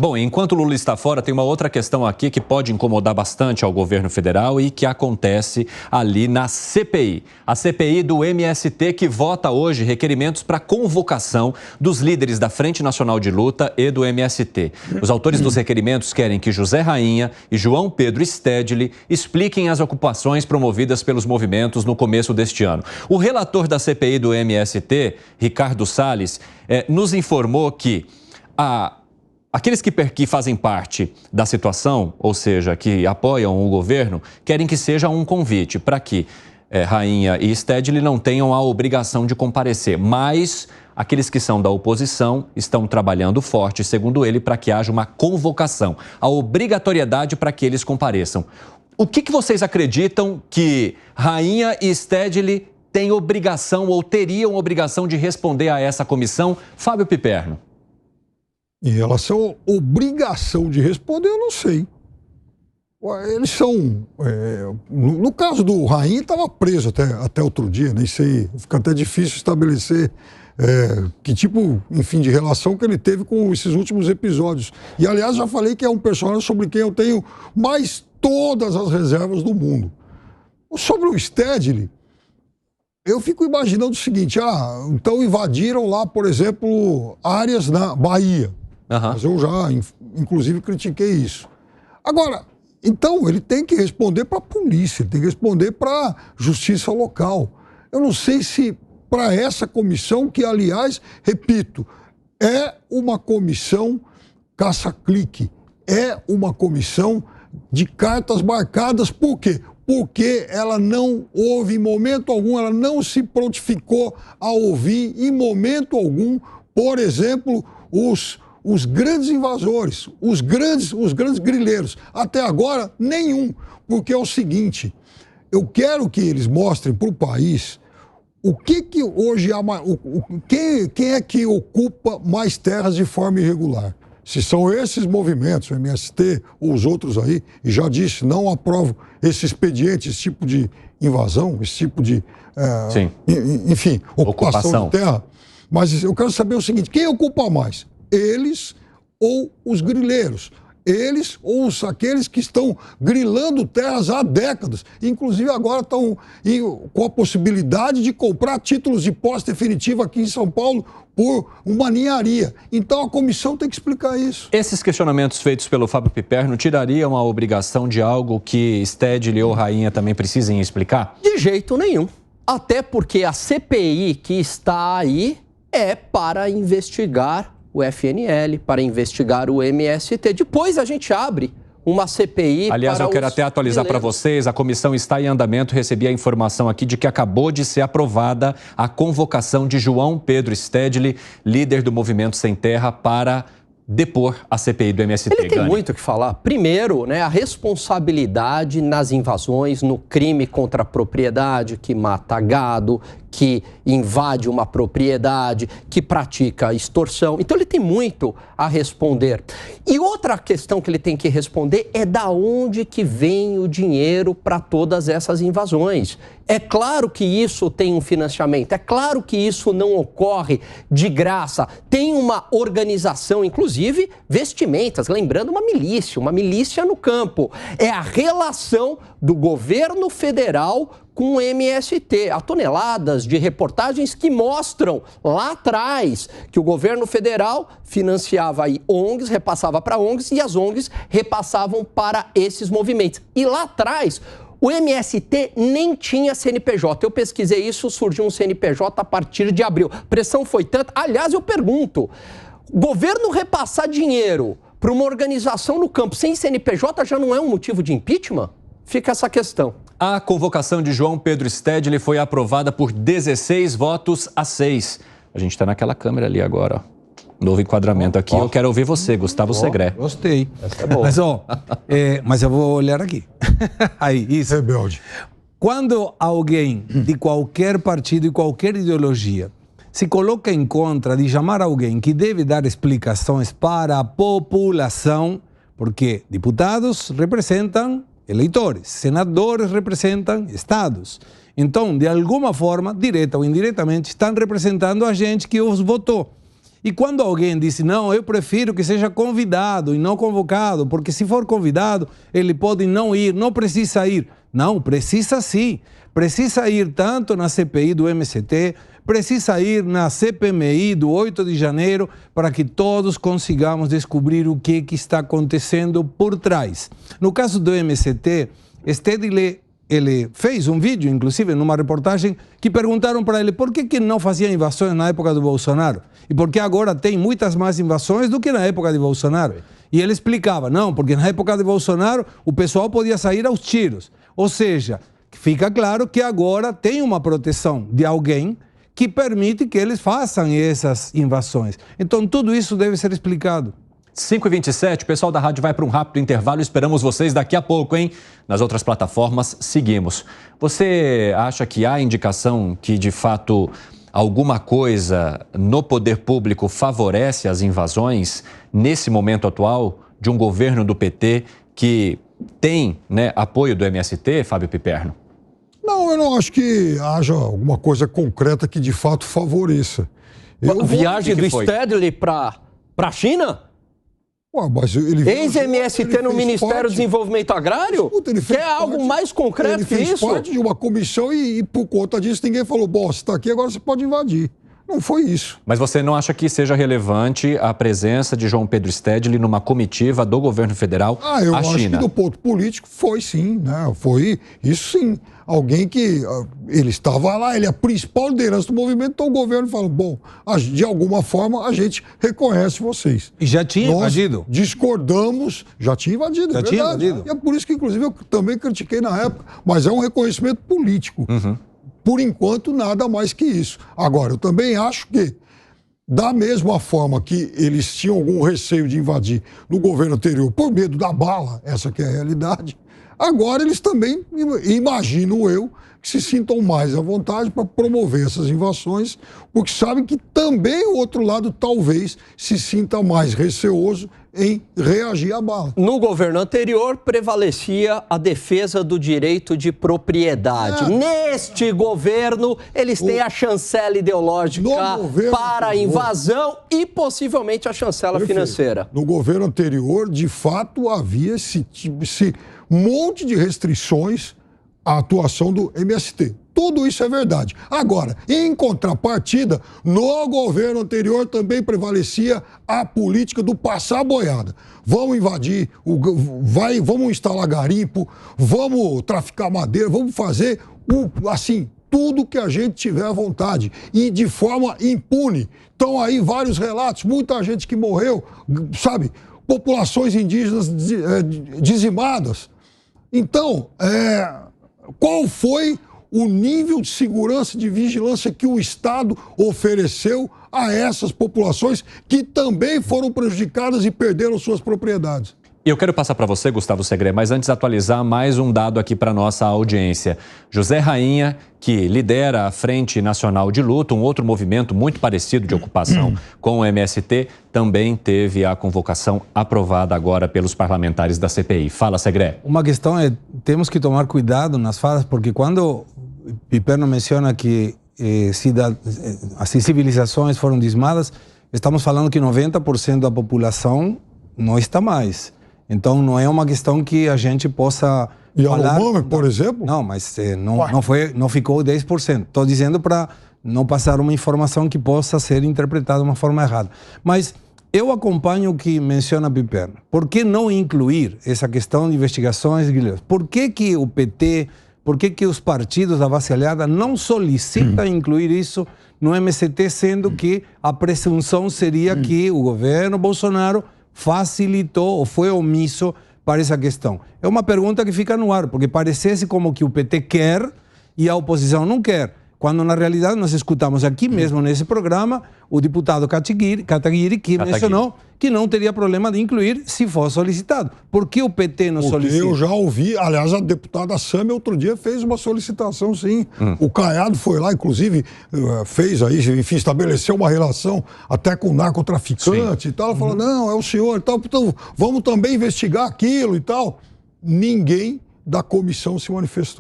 Bom, enquanto o Lula está fora, tem uma outra questão aqui que pode incomodar bastante ao governo federal e que acontece ali na CPI. A CPI do MST, que vota hoje requerimentos para convocação dos líderes da Frente Nacional de Luta e do MST. Os autores dos requerimentos querem que José Rainha e João Pedro Stedley expliquem as ocupações promovidas pelos movimentos no começo deste ano. O relator da CPI do MST, Ricardo Salles, nos informou que aqueles que fazem parte da situação, ou seja, que apoiam o governo, querem que seja um convite para que Rainha e Stedley não tenham a obrigação de comparecer, mas aqueles que são da oposição estão trabalhando forte, segundo ele, para que haja uma convocação, a obrigatoriedade para que eles compareçam. O que vocês acreditam que Rainha e Stedley têm obrigação ou teriam obrigação de responder a essa comissão? Fábio Piperno. Em relação à obrigação de responder, eu não sei. Eles são... no caso do Rainha, estava preso até outro dia, nem sei, fica até difícil estabelecer que tipo, enfim, de relação que ele teve com esses últimos episódios. E, aliás, já falei que é um personagem sobre quem eu tenho mais todas as reservas do mundo. Sobre o Stedley, eu fico imaginando o seguinte, então invadiram lá, por exemplo, áreas na Bahia. Mas eu já, inclusive, critiquei isso. Agora, então, ele tem que responder para a polícia, ele tem que responder para a justiça local. Eu não sei se para essa comissão, que, aliás, repito, é uma comissão caça-clique, é uma comissão de cartas marcadas. Por quê? Porque ela não houve, em momento algum, ela não se prontificou a ouvir, em momento algum, por exemplo, os grandes invasores, os grandes grileiros. Até agora, nenhum. Porque é o seguinte, eu quero que eles mostrem para o país o que hoje há quem é que ocupa mais terras de forma irregular. Se são esses movimentos, o MST ou os outros aí, e já disse, não aprovo esse expediente, esse tipo de invasão, esse tipo de, enfim, ocupação de terra. Mas eu quero saber o seguinte, quem ocupa mais? Eles ou os grileiros? Eles ou aqueles que estão grilando terras há décadas. Inclusive agora estão com a possibilidade de comprar títulos de posse definitiva aqui em São Paulo por uma ninharia. Então a comissão tem que explicar isso. Esses questionamentos feitos pelo Fábio Piperno tirariam a obrigação de algo que Stedley ou Rainha também precisem explicar? De jeito nenhum. Até porque a CPI que está aí é para investigar o FNL, para investigar o MST. Depois a gente abre uma CPI. Aliás, eu quero até atualizar para vocês, a comissão está em andamento, recebi a informação aqui de que acabou de ser aprovada a convocação de João Pedro Stedley, líder do Movimento Sem Terra, para depor a CPI do MST. Ele tem muito o que falar. Primeiro, a responsabilidade nas invasões, no crime contra a propriedade, que mata gado, que invade uma propriedade, que pratica extorsão. Então ele tem muito a responder. E outra questão que ele tem que responder é da onde que vem o dinheiro para todas essas invasões. É claro que isso tem um financiamento, é claro que isso não ocorre de graça. Tem uma organização, inclusive vestimentas, lembrando uma milícia no campo. É a relação do governo federal com o MST. Há toneladas de reportagens que mostram lá atrás que o governo federal financiava aí ONGs, repassava para ONGs e as ONGs repassavam para esses movimentos. E lá atrás, o MST nem tinha CNPJ. Eu pesquisei isso, surgiu um CNPJ a partir de abril. A pressão foi tanta. Aliás, eu pergunto, governo repassar dinheiro para uma organização no campo sem CNPJ já não é um motivo de impeachment? Fica essa questão. A convocação de João Pedro Stedley foi aprovada por 16 votos a 6. A gente está naquela câmera ali agora, ó. Novo enquadramento aqui. Eu quero ouvir você, Gustavo Segré. Gostei. Essa é boa. Mas eu vou olhar aqui. Aí, isso. Rebelde. Quando alguém de qualquer partido e qualquer ideologia se coloca em contra de chamar alguém que deve dar explicações para a população, porque deputados representam eleitores, senadores representam estados. Então, de alguma forma, direta ou indiretamente, estão representando a gente que os votou. E quando alguém disse, não, eu prefiro que seja convidado e não convocado, porque se for convidado, ele pode não ir, não precisa ir. Não, precisa sim. Precisa ir tanto na CPI do MST, precisa ir na CPMI do 8 de janeiro, para que todos consigamos descobrir o que está acontecendo por trás. No caso do MST, Stedley, ele fez um vídeo, inclusive, numa reportagem, que perguntaram para ele por que não fazia invasões na época do Bolsonaro e por que agora tem muitas mais invasões do que na época de Bolsonaro. E ele explicava, não, porque na época de Bolsonaro o pessoal podia sair aos tiros. Ou seja, fica claro que agora tem uma proteção de alguém que permite que eles façam essas invasões. Então, tudo isso deve ser explicado. 5h27, o pessoal da rádio vai para um rápido intervalo. Esperamos vocês daqui a pouco, hein? Nas outras plataformas, seguimos. Você acha que há indicação que, de fato, alguma coisa no poder público favorece as invasões nesse momento atual de um governo do PT que tem, né, apoio do MST, Fábio Piperno? Não, eu não acho que haja alguma coisa concreta que de fato favoreça. Viagem do Stedley para a China? Ué, mas ex-MST no Ministério do Desenvolvimento Agrário? Escuta, quer algo mais concreto que isso? Ele fez parte de uma comissão e por conta disso ninguém falou, bom, você está aqui, agora você pode invadir. Não foi isso. Mas você não acha que seja relevante a presença de João Pedro Stedley numa comitiva do governo federal à China? Eu acho que do ponto político foi sim, né? Foi isso sim. Alguém que ele estava lá, ele é a principal liderança do movimento, então o governo falou, bom, de alguma forma a gente reconhece vocês. E já tinha invadido. Discordamos, já tinha invadido, já tinha invadido. E é por isso que inclusive eu também critiquei na época, mas é um reconhecimento político. Por enquanto, nada mais que isso. Agora, eu também acho que, da mesma forma que eles tinham algum receio de invadir no governo anterior por medo da bala, essa que é a realidade, agora eles também, imagino eu, que se sintam mais à vontade para promover essas invasões, porque sabem que também o outro lado talvez se sinta mais receoso em reagir à bala. No governo anterior, prevalecia a defesa do direito de propriedade. Neste governo, eles têm a chancela ideológica para a invasão e possivelmente a chancela financeira. No governo anterior, de fato, havia esse monte de restrições à atuação do MST. Tudo isso é verdade. Agora, em contrapartida, no governo anterior também prevalecia a política do passar boiada. Vamos invadir, vamos instalar garimpo, vamos traficar madeira, vamos fazer, tudo que a gente tiver à vontade e de forma impune. Estão aí vários relatos, muita gente que morreu, sabe? Populações indígenas dizimadas. Então, qual foi o nível de segurança e de vigilância que o Estado ofereceu a essas populações que também foram prejudicadas e perderam suas propriedades? E eu quero passar para você, Gustavo Segré, mas antes atualizar mais um dado aqui para nossa audiência. José Rainha, que lidera a Frente Nacional de Luta, um outro movimento muito parecido de ocupação com o MST, também teve a convocação aprovada agora pelos parlamentares da CPI. Fala, Segré. Uma questão é, temos que tomar cuidado nas falas, porque quando Piperno menciona que as civilizações foram dizimadas, estamos falando que 90% da população não está mais. Então, não é uma questão que a gente possa e falar... Yanomami, por exemplo? Não, mas não ficou 10%. Estou dizendo para não passar uma informação que possa ser interpretada de uma forma errada. Mas eu acompanho o que menciona Piperno. Por que não incluir essa questão de investigações guerrilheiras? Por que o PT, por que os partidos da base aliada não solicitam incluir isso no MST, sendo que a presunção seria que o governo Bolsonaro facilitou ou foi omisso para essa questão? É uma pergunta que fica no ar, porque parecesse como que o PT quer e a oposição não quer, quando na realidade nós escutamos aqui mesmo nesse programa o deputado Kataguiri que mencionou que não teria problema de incluir se for solicitado. Por que o PT não solicita? Eu já ouvi, aliás, a deputada Sâmia outro dia fez uma solicitação, sim. O Caiado foi lá, inclusive, fez aí, enfim, estabeleceu uma relação até com o narcotraficante e tal. Ela falou, não, é o senhor e tal, então vamos também investigar aquilo e tal. Ninguém da comissão se manifestou.